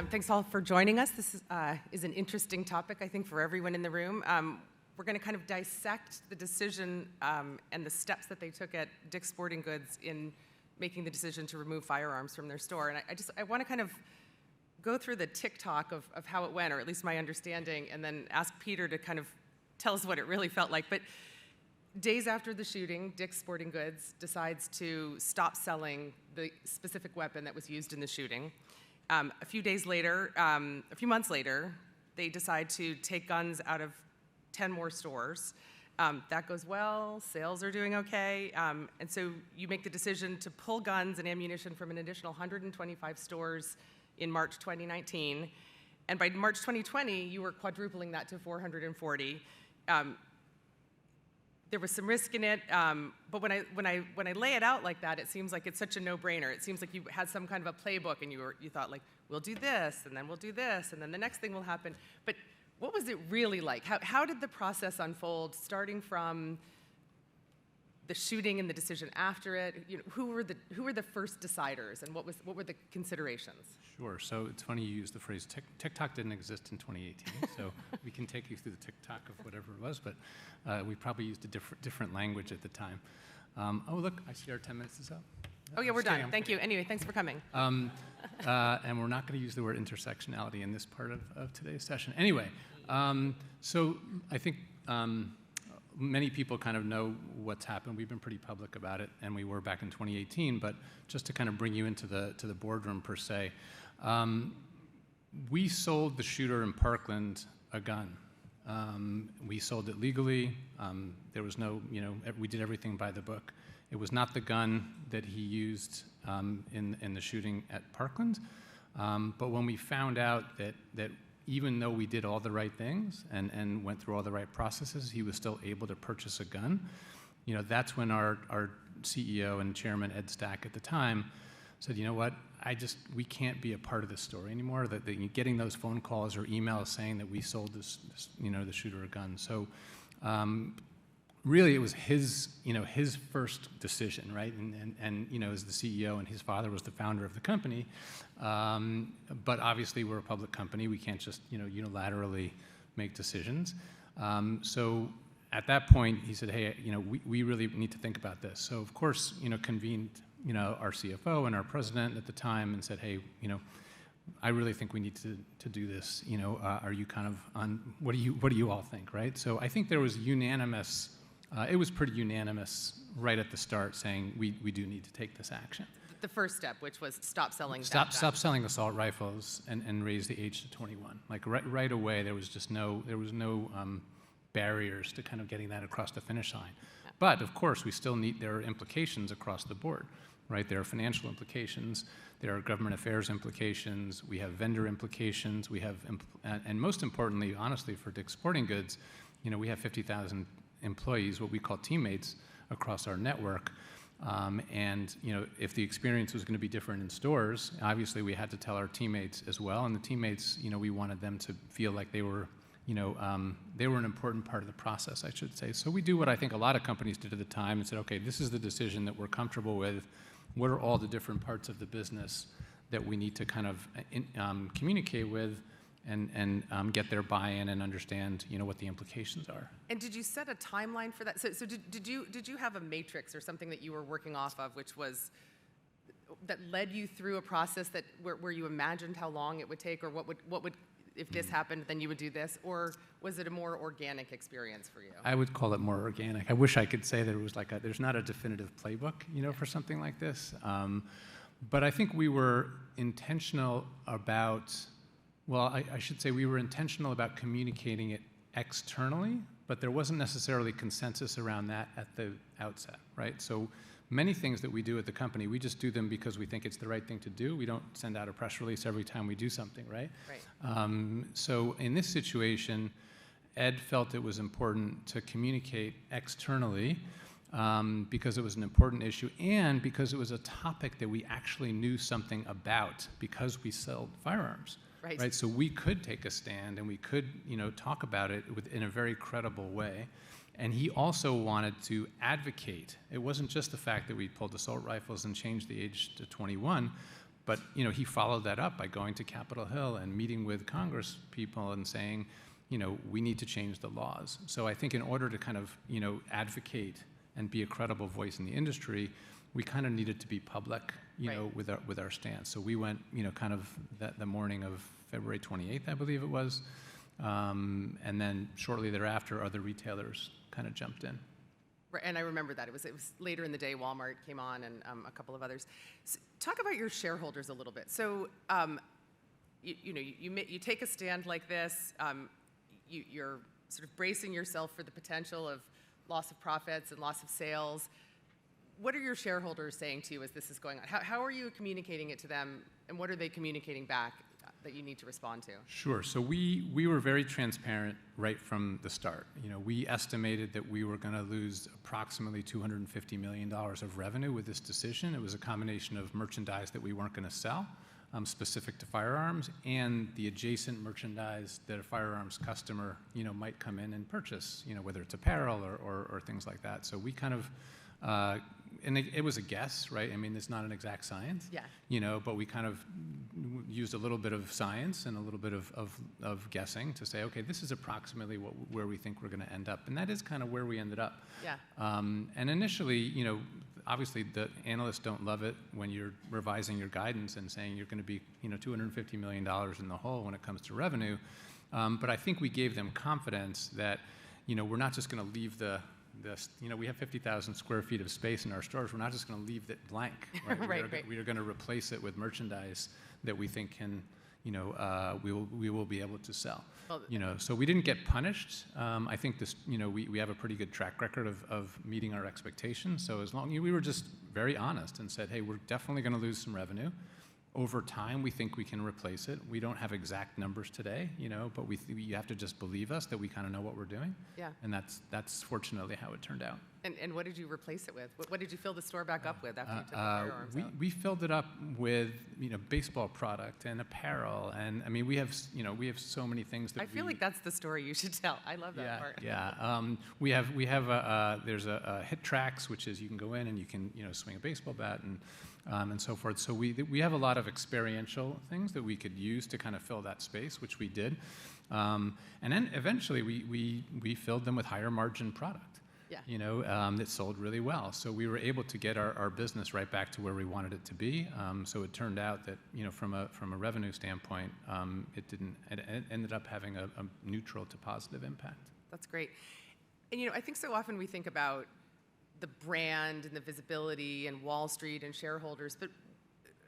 Thanks all for joining us. This is an interesting topic, I think, for everyone in the room. We're going to kind of dissect the decision and the steps that they took at Dick's Sporting Goods in making the decision to remove firearms from their store. And I want to kind of go through the tick-tock of how it went, or at least my understanding, and then ask Peter to kind of tell us what it really felt like. But days after the shooting, Dick's Sporting Goods decides to stop selling the specific weapon that was used in the shooting. A few months later, they decide to take guns out of 10 more stores. That goes well, sales are doing okay, and so you make the decision to pull guns and ammunition from an additional 125 stores in March 2019, and by March 2020, you were quadrupling that to 440. There was some risk in it, but when I lay it out like that, it seems like it's such a no-brainer. It seems like you had some kind of a playbook, and you thought, like, we'll do this, and then we'll do this, and then the next thing will happen. But what was it really like? How did the process unfold, starting from the shooting and the decision after it? You know, who were the first deciders, and what were the considerations? Sure. So it's funny you use the phrase TikTok didn't exist in 2018, so we can take you through the TikTok of whatever it was, but we probably used a different language at the time. Oh, look, I see our 10 minutes is up. Oh, yeah, we're done. Thank you. Anyway, thanks for coming. And we're not going to use the word intersectionality in this part of today's session. Anyway, so I think many people kind of know what's happened. We've been pretty public about it, and we were back in 2018. But just to kind of bring you into the boardroom per se, we sold the shooter in Parkland a gun. We sold it legally. There was no, we did everything by the book. It was not the gun that he used in the shooting at Parkland. But when we found out that even though we did all the right things and went through all the right processes, he was still able to purchase a gun, that's when our CEO and chairman, Ed Stack, at the time said, you know what, we can't be a part of this story anymore. That getting those phone calls or emails saying that we sold this the shooter a gun. So really, it was his first decision, right? And as the CEO, and his father was the founder of the company. But obviously, we're a public company. We can't just unilaterally make decisions. So at that point, he said, hey, we really need to think about this. So of course, convened our CFO and our president at the time and said, hey, I really think we need to do this. Are you kind of on? What do you all think, right? So I think there was unanimous. It was pretty unanimous right at the start, saying we do need to take this action. The first step, which was stop selling. Stop selling assault rifles and raise the age to 21. Like right away, there was no barriers to kind of getting that across the finish line. Yeah. But of course, there are implications across the board, right? There are financial implications. There are government affairs implications. We have vendor implications. We have, and most importantly, honestly, for Dick's Sporting Goods, we have 50,000 employees, what we call teammates, across our network. And if the experience was going to be different in stores, obviously we had to tell our teammates as well. And the teammates, we wanted them to feel like they were an important part of the process, I should say. So we do what I think a lot of companies did at the time and said, okay, this is the decision that we're comfortable with. What are all the different parts of the business that we need to kind of communicate with and get their buy-in and understand, what the implications are. And did you set a timeline for that? So did you have a matrix or something that you were working off of, that led you through a process where you imagined how long it would take, or what would if this happened, then you would do this, or was it a more organic experience for you? I would call it more organic. I wish I could say that it was there's not a definitive playbook, for something like this. But I think we were intentional about. Well, I should say we were intentional about communicating it externally, but there wasn't necessarily consensus around that at the outset, right? So many things that we do at the company, we just do them because we think it's the right thing to do. We don't send out a press release every time we do something, right? Right. So in this situation, Ed felt it was important to communicate externally because it was an important issue and because it was a topic that we actually knew something about because we sold firearms. Right. So we could take a stand and we could, talk about it in a very credible way. And he also wanted to advocate. It wasn't just the fact that we pulled assault rifles and changed the age to 21, But he followed that up by going to Capitol Hill and meeting with Congress people and saying, we need to change the laws. So I think in order to kind of, advocate and be a credible voice in the industry, we kind of needed to be public, Right. with our stance. So we went, kind of the morning of February 28th, I believe it was, and then shortly thereafter, other retailers kind of jumped in. Right, and I remember that. It was later in the day, Walmart came on and a couple of others. Talk about your shareholders a little bit. So, you take a stand like this, you're sort of bracing yourself for the potential of loss of profits and loss of sales. What are your shareholders saying to you as this is going on? How are you communicating it to them, and what are they communicating back that you need to respond to? Sure. So we were very transparent right from the start. We estimated that we were going to lose approximately $250 million of revenue with this decision. It was a combination of merchandise that we weren't going to sell, specific to firearms, and the adjacent merchandise that a firearms customer, might come in and purchase, whether it's apparel or things like that. So we kind of, and it was a guess, right? I mean, it's not an exact science. Yeah. But we kind of used a little bit of science and a little bit of guessing to say, okay, this is approximately where we think we're going to end up. And that is kind of where we ended up. Yeah. And initially, obviously the analysts don't love it when you're revising your guidance and saying you're going to be, $250 million in the hole when it comes to revenue. But I think we gave them confidence that, we're not just going to leave we have 50,000 square feet of space in our stores. We're not just going to leave it blank. Right? Right. We are going to replace it with merchandise that we think can, we will be able to sell. Well, So we didn't get punished. I think this, we have a pretty good track record of meeting our expectations. So as long we were just very honest and said, hey, we're definitely going to lose some revenue. Over time, we think we can replace it. We don't have exact numbers today, but you have to just believe us that we kind of know what we're doing. Yeah. And that's fortunately how it turned out. And what did you replace it with? What did you fill the store back up with after you took the firearms out? We filled it up with baseball product and apparel, and I mean we have so many things that I feel like that's the story you should tell. I love that part. Yeah. We have there's a Hit Tracks, which is you can go in and you can swing a baseball bat and so forth. So we have a lot of experiential things that we could use to kind of fill that space, which we did, and then eventually we filled them with higher margin product. Yeah. That sold really well. So we were able to get our business right back to where we wanted it to be. So it turned out that, from a revenue standpoint, it ended up having a neutral to positive impact. That's great. And, I think so often we think about the brand and the visibility and Wall Street and shareholders, but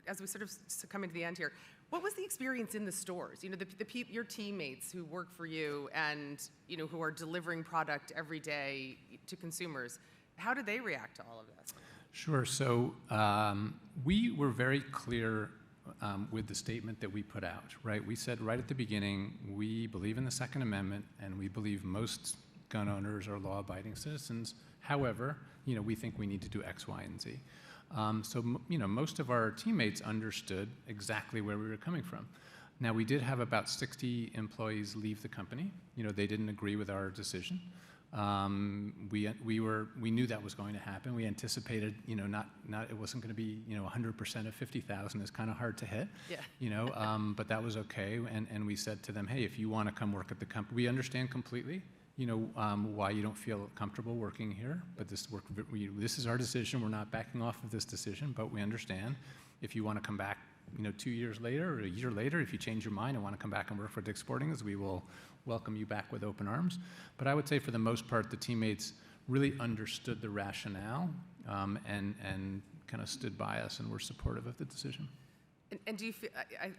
as we sort of come into the end here, what was the experience in the stores? Your teammates who work for you and, who are delivering product every day to consumers, how did they react to all of this? Sure. So we were very clear with the statement that we put out, right? We said right at the beginning, we believe in the Second Amendment and we believe most gun owners are law-abiding citizens. However, we think we need to do X, Y, and Z. So most of our teammates understood exactly where we were coming from. Now, we did have about 60 employees leave the company. They didn't agree with our decision. We knew that was going to happen. We anticipated, it wasn't going to be, 100% of 50,000 is kind of hard to hit. Yeah. But that was okay. And we said to them, hey, if you want to come work at the company, we understand completely. Why you don't feel comfortable working here, but this is our decision. We're not backing off of this decision, but we understand. If you want to come back, 2 years later or a year later, if you change your mind and want to come back and work for Dick's Sporting Goods, we will welcome you back with open arms. But I would say for the most part, the teammates really understood the rationale and kind of stood by us and were supportive of the decision. And do you feel,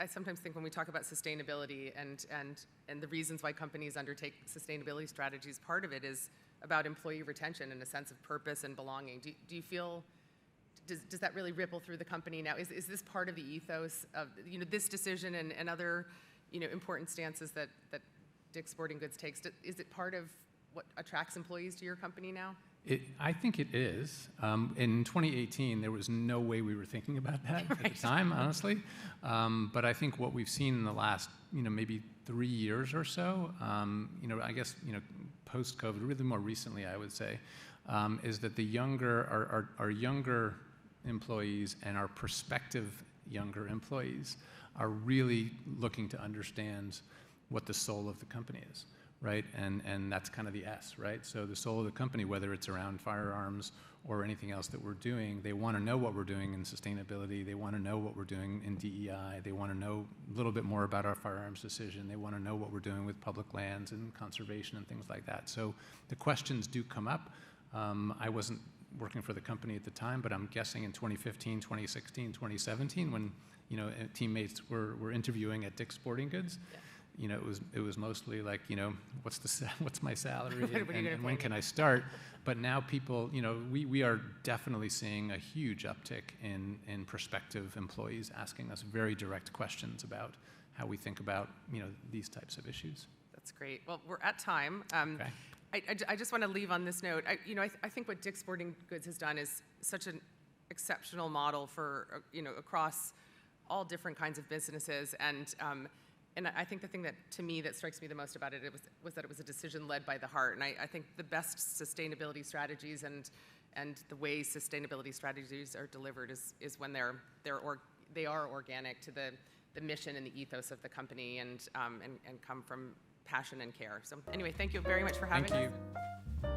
I sometimes think when we talk about sustainability and the reasons why companies undertake sustainability strategies, part of it is about employee retention and a sense of purpose and belonging. Do you feel, does that really ripple through the company now? Is this part of the ethos of, this decision and other, important stances that Dick's Sporting Goods takes? Is it part of what attracts employees to your company now? I think it is. In 2018, there was no way we were thinking about that at the time, honestly. But I think what we've seen in the last, maybe 3 years or so, I guess, post-COVID, really more recently, I would say, is that our younger employees and our prospective, younger employees are really looking to understand what the soul of the company is, right? And that's kind of the S, right? So the soul of the company, whether it's around firearms or anything else that we're doing, they want to know what we're doing in sustainability. They want to know what we're doing in DEI. They want to know a little bit more about our firearms decision. They want to know what we're doing with public lands and conservation and things like that. So the questions do come up. I wasn't working for the company at the time, but I'm guessing in 2015, 2016, 2017, when teammates were interviewing at Dick's Sporting Goods. Yeah. It was mostly like, what's my salary and when can I start? But now people, we are definitely seeing a huge uptick in prospective employees asking us very direct questions about how we think about, these types of issues. That's great. Well, we're at time. Okay. I just want to leave on this note. I think what Dick's Sporting Goods has done is such an exceptional model for, across all different kinds of businesses. And I think the thing that, to me, that strikes me the most about it was that it was a decision led by the heart. And I think the best sustainability strategies and the way sustainability strategies are delivered is when they are organic to the mission and the ethos of the company and come from passion and care. So anyway, thank you very much for having us. Thank you.